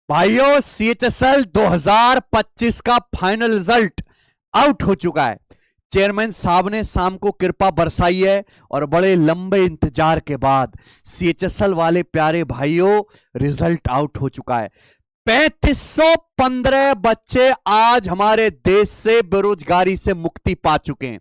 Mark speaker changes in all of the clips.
Speaker 1: भाइयों, सीएचएसएल 2025 का final result out हो चुका है। चेयरमैन साहब ने शाम को कृपा बरसाई है और बड़े लंबे इंतजार के बाद सीएचएसएल वाले प्यारे भाइयों रिजल्ट आउट हो चुका है। 3515 बच्चे आज हमारे देश से बेरोजगारी से मुक्ति पा चुके हैं।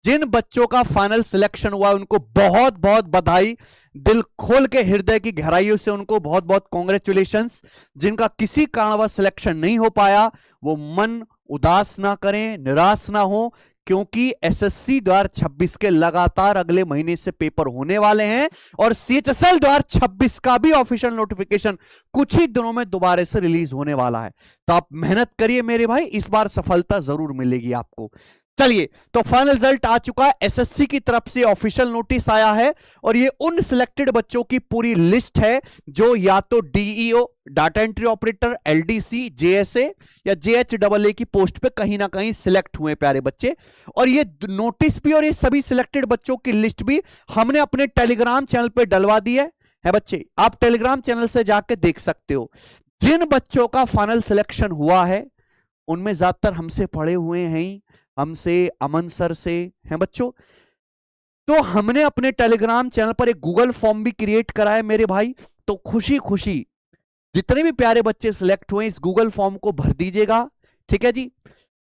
Speaker 1: जिन बच्चों का फाइनल सिलेक्शन हुआ उनको बहुत बहुत बधाई, दिल खोल के हृदय की गहराइयों से उनको बहुत बहुत कॉन्ग्रेचुलेशंस। जिनका किसी कारणवश सिलेक्शन नहीं हो पाया वो मन उदास ना करें, निराश ना हो, क्योंकि एसएससी 2026 के लगातार अगले महीने से पेपर होने वाले हैं और सीएचएसएल 2026 का भी ऑफिशियल नोटिफिकेशन कुछ ही दिनों में दोबारा से रिलीज होने वाला है। तो आप मेहनत करिए मेरे भाई, इस बार सफलता जरूर मिलेगी आपको। चलिए, तो फाइनल रिजल्ट आ चुका है। एसएससी की तरफ से ऑफिशियल नोटिस आया है और ये उन सिलेक्टेड बच्चों की पूरी लिस्ट है जो या तो DEO, data entry operator, LDC, JSA या जेएचडबलए की पोस्ट पे कहीं ना कहीं सिलेक्ट हुए प्यारे बच्चे। और ये नोटिस भी और ये सभी सिलेक्टेड बच्चों की लिस्ट भी हमने अपने टेलीग्राम चैनल पे डलवा दी है बच्चे। आप टेलीग्राम चैनल से जाके देख सकते हो। जिन बच्चों का फाइनल सिलेक्शन हुआ है उनमें ज्यादातर हमसे पढ़े हुए हैं, हमसे, अमन सर से हैं बच्चों। तो हमने अपने टेलीग्राम चैनल पर एक गूगल फॉर्म भी क्रिएट करा है मेरे भाई। तो खुशी खुशी जितने भी प्यारे बच्चे सिलेक्ट हुए इस गूगल फॉर्म को भर दीजिएगा, ठीक है जी।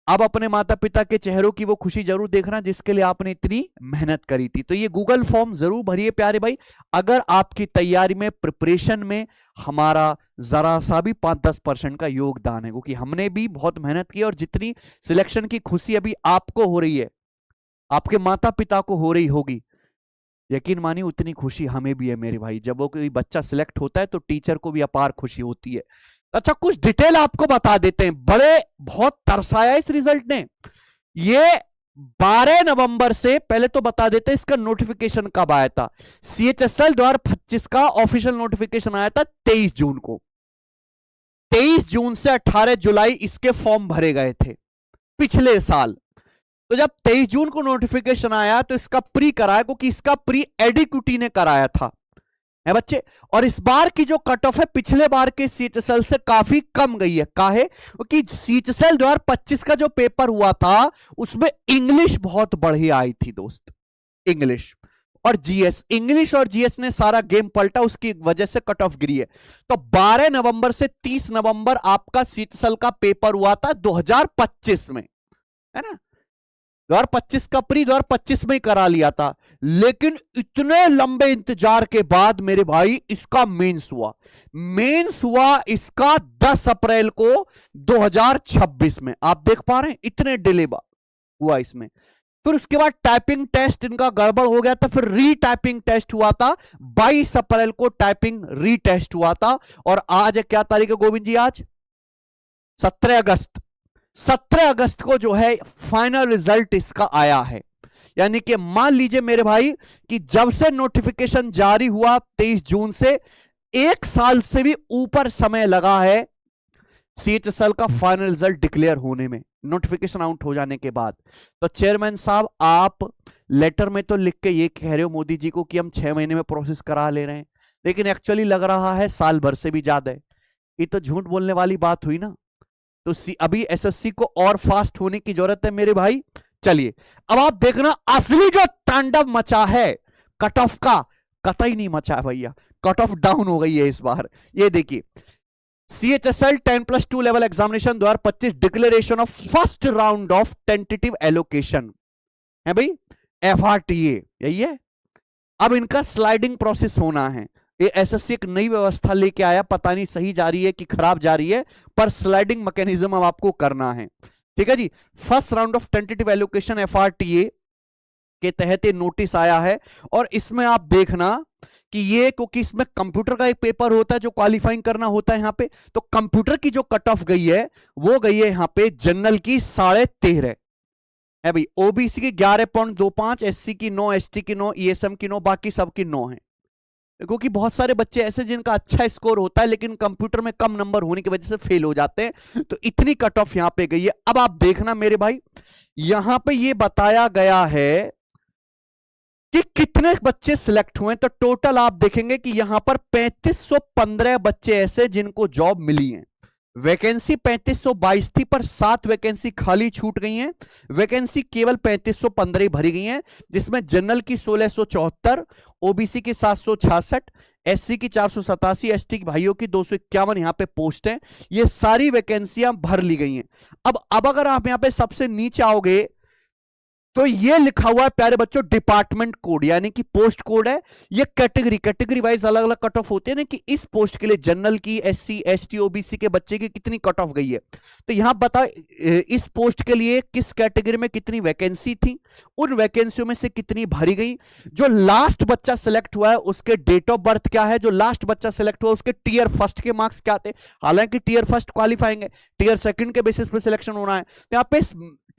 Speaker 1: अब अपने माता पिता के चेहरों की वो खुशी जरूर देखना जिसके लिए आपने इतनी मेहनत करी थी। तो ये गूगल फॉर्म जरूर भरिए प्यारे भाई। अगर आपकी तैयारी में, प्रिपरेशन में हमारा जरा सा भी 5-10% का योगदान है, क्योंकि हमने भी बहुत मेहनत की और जितनी सिलेक्शन की खुशी अभी आपको हो रही है, आपके माता पिता को हो रही होगी, यकीन मानिए उतनी खुशी हमें भी है मेरे भाई। जब वो कोई बच्चा सिलेक्ट होता है तो टीचर को भी अपार खुशी होती है। अच्छा, कुछ डिटेल आपको बता देते हैं। बड़े बहुत तरसाया इस रिजल्ट ने। ये 12 नवंबर से, पहले तो बता देते हैं इसका नोटिफिकेशन कब आया था। सीएचएसएल 2025 का ऑफिशियल नोटिफिकेशन आया था 23 जून को। 23 जून से 18 जुलाई इसके फॉर्म भरे गए थे पिछले साल। तो जब 23 जून को नोटिफिकेशन आया तो इसका प्री कराया, क्योंकि इसका प्री एडिक्यूटी ने कराया था है बच्चे। और इस बार की जो कट ऑफ है पिछले बार के सीएचएसएल से काफी कम गई है। काहे? क्योंकि सीएचएसएल 2025 का जो पेपर हुआ था उसमें इंग्लिश बहुत बढ़िया आई थी दोस्त। इंग्लिश और जीएस, इंग्लिश और जीएस ने सारा गेम पलटा, उसकी वजह से कट ऑफ गिरी है। तो 12 नवंबर से 30 नवंबर आपका सीएचएसएल का पेपर हुआ था 2025 में, है ना। 2025 का प्री 2025 में ही करा लिया था, लेकिन इतने लंबे इंतजार के बाद मेरे भाई इसका मेंस हुआ। मेंस हुआ इसका 10 अप्रैल को 2026 में। आप देख पा रहे हैं इतने डिले हुआ इसमें। फिर उसके बाद टाइपिंग टेस्ट इनका गड़बड़ हो गया था, फिर रीटाइपिंग टेस्ट हुआ था 22 अप्रैल को, टाइपिंग रीटेस्ट हुआ था। और आज क्या तारीख है गोविंद जी? आज 17 अगस्त। 17 अगस्त को जो है फाइनल रिजल्ट इसका आया है। यानी कि मान लीजिए मेरे भाई कि जब से नोटिफिकेशन जारी हुआ 23 जून से, 1 साल से भी ऊपर समय लगा है सीएचएसएल का फाइनल रिजल्ट डिक्लेयर होने में, नोटिफिकेशन आउट हो जाने के बाद। तो चेयरमैन साहब, आप लेटर में तो लिख के ये कह रहे हो मोदी जी को कि हम 6 महीने में प्रोसेस करा ले रहे हैं, लेकिन एक्चुअली लग रहा है साल भर से भी ज्यादा है। ये तो झूठ बोलने वाली बात हुई ना। तो अभी एसएससी को और फास्ट होने की जरूरत है मेरे भाई। चलिए, अब आप देखना असली जो तांडव मचा है कट ऑफ का, कतई नहीं मचा है भैया, कट ऑफ डाउन हो गई है इस बार। ये देखिए, CHSL 10+2 level examination 2025 declaration of first round of tentative allocation है भाई, एफआरटीए, यही है। अब इनका स्लाइडिंग प्रोसेस होना है। ये एसएससी एक नई व्यवस्था लेके आया, पता नहीं सही जा रही है कि खराब जा रही है, पर स्लाइडिंग मैकेनिज्म अब आपको करना है, ठीक है जी। First round of tentative allocation FRTA के तहत ये नोटिस आया है। और इसमें आप देखना कि ये, क्योंकि इसमें कंप्यूटर का एक पेपर होता है जो क्वालिफाइंग करना होता है यहां पे, तो कंप्यूटर की जो कट ऑफ गई है वो गई है यहां पे जनरल की 13.5 है भाई, ओबीसी की 11.25, एससी की 9, एसटी की 9, ईएसएम की 9, बाकी सबकी 9 है। क्योंकि बहुत सारे बच्चे ऐसे जिनका अच्छा स्कोर होता है लेकिन कंप्यूटर में कम नंबर होने की वजह से फेल हो जाते हैं, तो इतनी कट ऑफ यहां पे गई है। अब आप देखना मेरे भाई, यहां पे ये बताया गया है कि कितने बच्चे सिलेक्ट हुए, तो टोटल आप देखेंगे कि यहां पर 3515 बच्चे ऐसे जिनको जॉब मिली है। वैकेंसी 3522 थी पर 7 वैकेंसी खाली छूट गई हैं। वैकेंसी केवल 3515 भरी गई हैं, जिसमें जनरल की 1674, ओबीसी की 766, एससी की 487, एसटी की भाइयों की 251 यहां पे पोस्ट है। ये सारी वैकेंसियां भर ली गई हैं। अब अगर आप यहां पे सबसे नीचे आओगे तो ये लिखा हुआ है प्यारे बच्चों डिपार्टमेंट कोड, यानी कि पोस्ट कोड है। ये कैटेगरी वाइज अलग अलग कट ऑफ होते हैं ना, कि इस पोस्ट के लिए जनरल की, एससी एसटी ओबीसी के बच्चे की कितनी कट ऑफ गई है। तो यहां बता इस पोस्ट के लिए किस कैटेगरी में कितनी वैकेंसी थी, उन वैकेंसियों में से कितनी भरी गई, जो लास्ट बच्चा सिलेक्ट हुआ है उसके डेट ऑफ बर्थ क्या है, जो लास्ट बच्चा सिलेक्ट हुआ उसके टीयर फर्स्ट के मार्क्स क्या थे। हालांकि टीयर फर्स्ट क्वालिफाइंग है, टीयर सेकंड के बेसिस पे सिलेक्शन होना है। तो यहाँ पे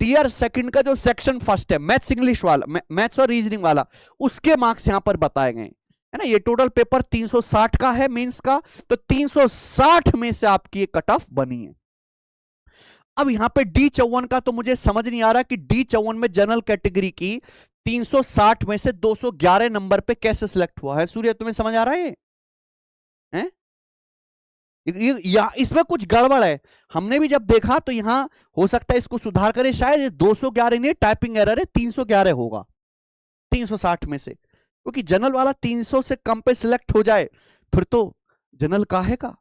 Speaker 1: टीयर सेकंड का जो सेक्शन फर्स्ट है, मैथ्स इंग्लिश वाला, मैथ्स और रीजनिंग वाला, उसके मार्क्स यहां पर बताए गए है ना। ये टोटल पेपर 360 का है मेंस का, तो 360 में से आपकी ये कट ऑफ बनी है। अब यहां पे D54 का तो मुझे समझ नहीं आ रहा कि D54 में जनरल कैटेगरी की 360 में से 211 नंबर पे कैसे सिलेक्ट हुआ है। सूर्य तुम्हें समझ आ रहा है ये? या इसमें कुछ गड़बड़ है। हमने भी जब देखा तो यहां हो सकता है इसको सुधार करें, शायद 211 नहीं, टाइपिंग एरर है, 311 होगा 360 में से, क्योंकि जनरल वाला 300 से कम पे सिलेक्ट हो जाए फिर तो जनरल काहे का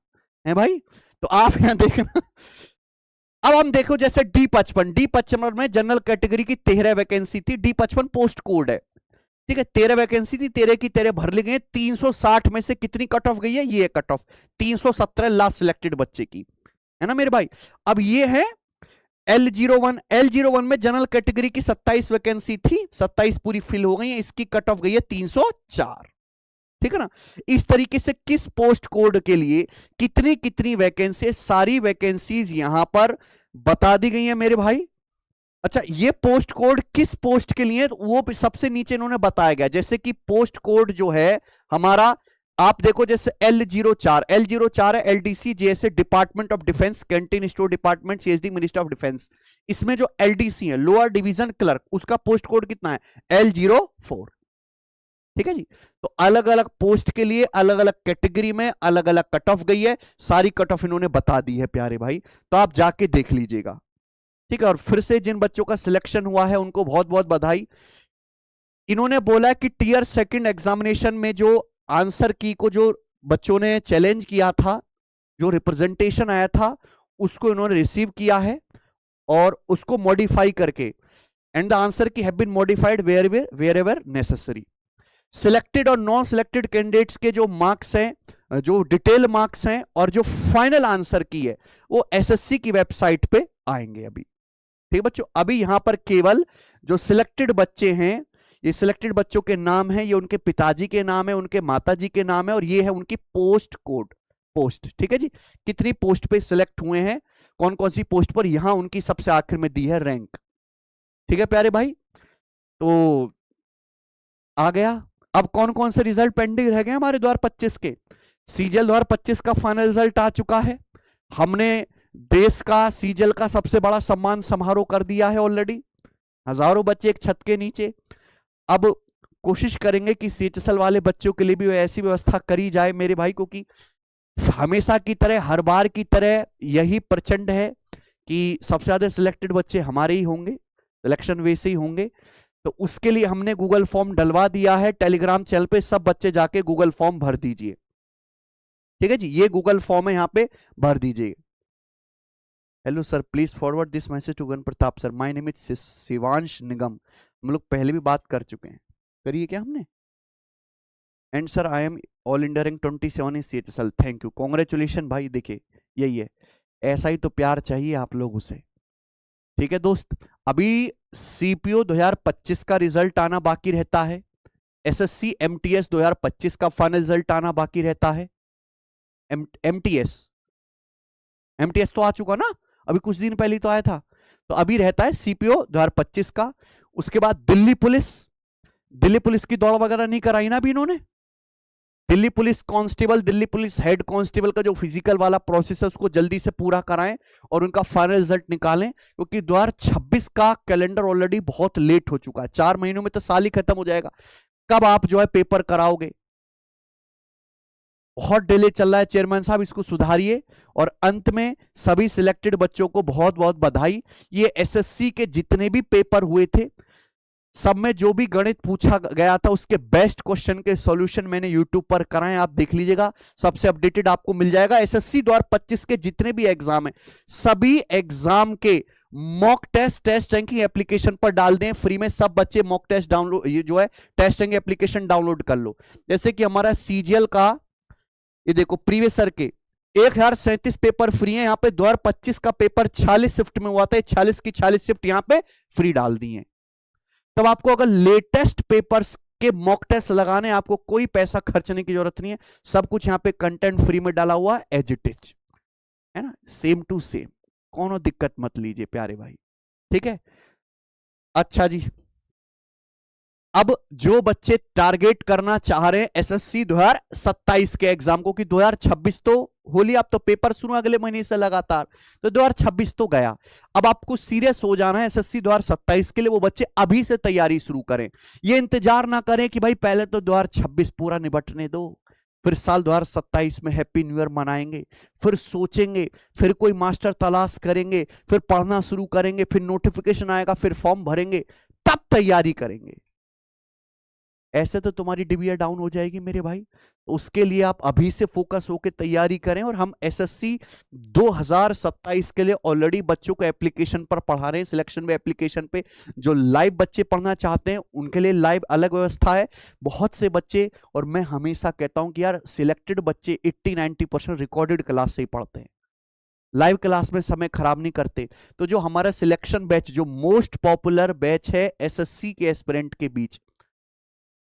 Speaker 1: है भाई। तो आप यहां देखना। अब हम देखो जैसे D55 में जनरल कैटेगरी की 13 वैकेंसी थी। D55 पोस्ट कोड है, ठीक है। 13 वैकेंसी थी, 13 की 13 भर ली गई। 360 में से कितनी कट ऑफ गई है, ये कट ऑफ 317 लास्ट सिलेक्टेड बच्चे की, है ना मेरे भाई। अब ये है L01 में जनरल कैटेगरी की 27 वैकेंसी थी, 27 पूरी फिल हो गई है, इसकी कट ऑफ गई है 304, ठीक है ना। इस तरीके से किस पोस्ट कोड के लिए कितनी कितनी वैकेंसी, सारी वैकेंसीज यहां पर बता दी गई है मेरे भाई। अच्छा, ये पोस्ट कोड किस पोस्ट के लिए वो सबसे नीचे इन्होंने बताया गया। जैसे कि पोस्ट कोड जो है हमारा, आप देखो जैसे L04 है LDC JSA department of defence, canteen store department, CSD minister of defence. इसमें जो एलडीसी है लोअर डिवीजन क्लर्क, उसका पोस्ट कोड कितना है L04, ठीक है जी। तो अलग अलग पोस्ट के लिए अलग अलग कैटेगरी में अलग अलग कट ऑफ गई है, सारी कट ऑफ इन्होंने बता दी है प्यारे भाई, तो आप जाके देख लीजिएगा, ठीक है। और फिर से जिन बच्चों का सिलेक्शन हुआ है उनको बहुत बहुत बधाई। इन्होंने बोला कि टीयर सेकंड एग्जामिनेशन में जो आंसर की को जो बच्चों ने चैलेंज किया था, जो रिप्रेजेंटेशन आया था, उसको इन्होंने रिसीव किया है और उसको मॉडिफाई करके, and the answer key have been modified wherever necessary. Selected और नॉन सिलेक्टेड कैंडिडेट्स के जो मार्क्स हैं, जो डिटेल मार्क्स हैं और जो फाइनल आंसर की है, वो एसएससी की वेबसाइट पे आएंगे अभी, ठीक है बच्चों। अभी यहां पर केवल जो सिलेक्टेड बच्चे हैं, ये सिलेक्टेड बच्चों के नाम है, ये उनके पिताजी के नाम है, उनके माताजी के नाम है, और ये है उनकी पोस्ट कोड, पोस्ट, ठीक है जी। कितनी पोस्ट पे सिलेक्ट हुए हैं, कौन कौन सी पोस्ट पर, यहां उनकी सबसे आखिर में दी है रैंक, ठीक है प्यारे भाई। तो आ गया। अब कौन कौन से रिजल्ट पेंडिंग रह गए हमारे 2025 के। सीजीएल 2025 का फाइनल रिजल्ट आ चुका है। हमने देश का सीजीएल का सबसे बड़ा सम्मान समारोह कर दिया है ऑलरेडी, हजारों बच्चे एक छत के नीचे। अब कोशिश करेंगे कि सीएचएसएल वाले बच्चों के लिए भी ऐसी व्यवस्था करी जाए मेरे भाई, क्योंकि हमेशा की तरह, हर बार की तरह यही प्रचंड है कि सबसे ज्यादा सिलेक्टेड बच्चे हमारे ही होंगे, सिलेक्शन वैसे ही होंगे। तो उसके लिए हमने गूगल फॉर्म डलवा दिया है टेलीग्राम चैनल पे, सब बच्चे जाके गूगल फॉर्म भर दीजिए, ठीक है जी। ये गूगल फॉर्म है, यहाँ पे भर दीजिए। Hello sir, please forward this message to Gun Pratap sir, my name is Shivansh Nigam. हम लोग पहले भी बात कर चुके हैं, करिए क्या हमने। And sir I am all India rank 27 in CHSL, thank you, congratulation भाई। देखिए यही है, ऐसा ही तो प्यार चाहिए आप लोगों से, ठीक है दोस्त। अभी सीपीओ 2025 का रिजल्ट आना बाकी रहता है, एसएससी एमटीएस 2025 का फाइनल रिजल्ट आना बाकी रहता है। एमटीएस तो आ चुका ना, अभी कुछ दिन पहले तो आया था। तो अभी रहता है सीपीओ 2025 का। उसके बाद दिल्ली पुलिस की दौड़ वगैरह नहीं कराई ना अभी इन्होंने। Delhi police constable, Delhi police head constable का जो फिजिकल वाला प्रोसेस है उसको जल्दी से पूरा कराएं और उनका फाइनल रिजल्ट निकालें, क्योंकि 2026 का कैलेंडर ऑलरेडी बहुत लेट हो चुका है। 4 महीनों में तो साल ही खत्म हो जाएगा। कब आप जो है पेपर कराओगे? बहुत डिले चल रहा है चेयरमैन साहब, इसको सुधारिए। और अंत में सभी सिलेक्टेड बच्चों को बहुत बहुत बधाई। ये एसएससी के जितने भी पेपर हुए थे, सब में जो भी गणित पूछा गया था उसके बेस्ट क्वेश्चन के सॉल्यूशन मैंने यूट्यूब पर कराए, आप देख लीजिएगा, सबसे अपडेटेड आपको मिल जाएगा। एसएससी 2025 के जितने भी एग्जाम है, सभी एग्जाम के मॉक टेस्ट रैंकिंग एप्लीकेशन पर डाल दें फ्री में। सब बच्चे मॉक टेस्ट डाउनलोड, ये जो है टेस्ट रैंकिंग एप्लीकेशन डाउनलोड कर लो। जैसे कि हमारा सीजीएल का, ये देखो प्रीवियस ईयर के 1037 पेपर फ्री है। यहाँ पे 2025 का पेपर 46 शिफ्ट में हुआ था, 46 की 46 शिफ्ट यहाँ पे फ्री डाल दी है। तब आपको अगर लेटेस्ट पेपर्स के मॉक टेस्ट लगाने, आपको कोई पैसा खर्चने की जरूरत नहीं है, सब कुछ यहाँ पे कंटेंट फ्री में डाला हुआ है, एज इट इज, है ना, सेम टू सेम, कोनो दिक्कत मत लीजिए प्यारे भाई, ठीक है। अच्छा जी, अब जो बच्चे टारगेट करना चाह रहे हैं एसएससी 2027 के एग्जाम को, कि 2026 तो होली, आप तो पेपर शुरू अगले महीने से लगातार, तो 2026 तो गया, अब आपको सीरियस हो जाना है एसएससी 2027 के लिए। वो बच्चे अभी से तैयारी शुरू करें, ये इंतजार ना करें कि भाई पहले तो 2026 पूरा निपटने दो, फिर साल 2027 में हैप्पी न्यू ईयर मनाएंगे, फिर सोचेंगे, फिर कोई मास्टर तलाश करेंगे, फिर पढ़ना शुरू करेंगे, फिर नोटिफिकेशन आएगा, फिर फॉर्म भरेंगे, तब तैयारी करेंगे। ऐसे तो तुम्हारी डिबिया डाउन हो जाएगी मेरे भाई। उसके लिए आप अभी से फोकस होकर तैयारी करें। और हम एसएससी 2027 के लिए ऑलरेडी बच्चों को एप्लीकेशन पर पढ़ा रहे हैं, सिलेक्शन में एप्लीकेशन पे जो लाइव बच्चे पढ़ना चाहते हैं उनके लिए लाइव अलग व्यवस्था है। बहुत से बच्चे, और मैं हमेशा कहता हूं कि यार सिलेक्टेड बच्चे 80-90% रिकॉर्डेड क्लास से ही पढ़ते हैं, लाइव क्लास में समय खराब नहीं करते। तो जो हमारा सिलेक्शन बैच, जो मोस्ट पॉपुलर बैच है एसएससी के एस्पिरेंट के बीच,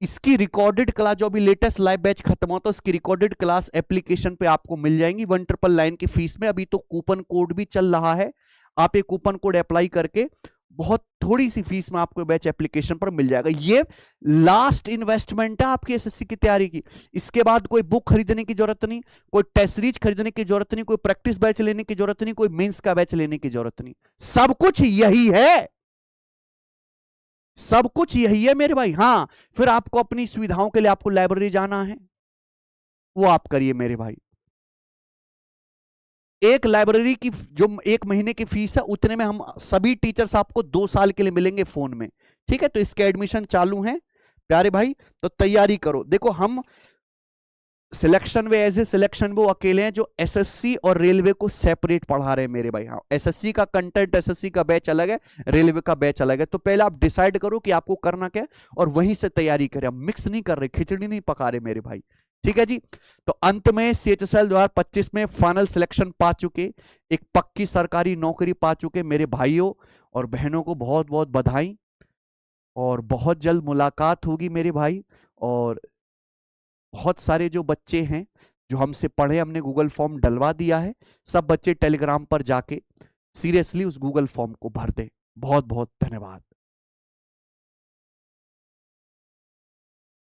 Speaker 1: इसकी रिकॉर्डेड क्लास, जो अभी लेटेस्ट लाइव बैच खत्म होता है उसकी रिकॉर्डेड क्लास एप्लीकेशन पे आपको मिल जाएंगी 1999 की फीस में। अभी तो कूपन कोड भी चल रहा है, आप एक कूपन कोड अप्लाई करके बहुत थोड़ी सी फीस में आपको बैच एप्लीकेशन पर मिल जाएगा। ये लास्ट इन्वेस्टमेंट है आपकी एसएससी की तैयारी की। इसके बाद कोई बुक खरीदने की जरूरत नहीं, कोई टेस्ट सीरीज खरीदने की जरूरत नहीं, कोई प्रैक्टिस बैच लेने की जरूरत नहीं, कोई मेंस का बैच लेने की जरूरत नहीं, सब कुछ यही है, सब कुछ यही है मेरे भाई। हाँ, फिर आपको अपनी सुविधाओं के लिए आपको लाइब्रेरी जाना है, वो आप करिए मेरे भाई। एक लाइब्रेरी की जो 1 महीने की फीस है, उतने में हम सभी टीचर्स आपको 2 साल के लिए मिलेंगे फोन में, ठीक है। तो इसके एडमिशन चालू हैं प्यारे भाई, तो तैयारी करो। देखो हम सिलेक्शन वे एज ए सिलेक्शन वो अकेले हैं जो एसएससी और रेलवे को सेपरेट पढ़ा रहे हैं मेरे भाई। हाँ, एसएससी का कंटेंट, एसएससी का बैच अलग है, रेलवे का बैच अलग है। तो पहले आप डिसाइड करो कि आपको करना क्या है और वहीं से तैयारी करें। हम मिक्स नहीं कर रहे, खिचड़ी नहीं पका रहे मेरे भाई, ठीक है जी। तो अंत में सीएचएसएल 2025 में फाइनल सिलेक्शन पा चुके, एक पक्की सरकारी नौकरी पा चुके मेरे भाइयों और बहनों को बहुत बहुत बधाई। और बहुत जल्द मुलाकात होगी मेरे भाई। और बहुत सारे जो बच्चे हैं जो हमसे पढ़े, हमने गूगल फॉर्म डलवा दिया है, सब बच्चे टेलीग्राम पर जाके सीरियसली उस गूगल फॉर्म को भर दें। बहुत बहुत धन्यवाद।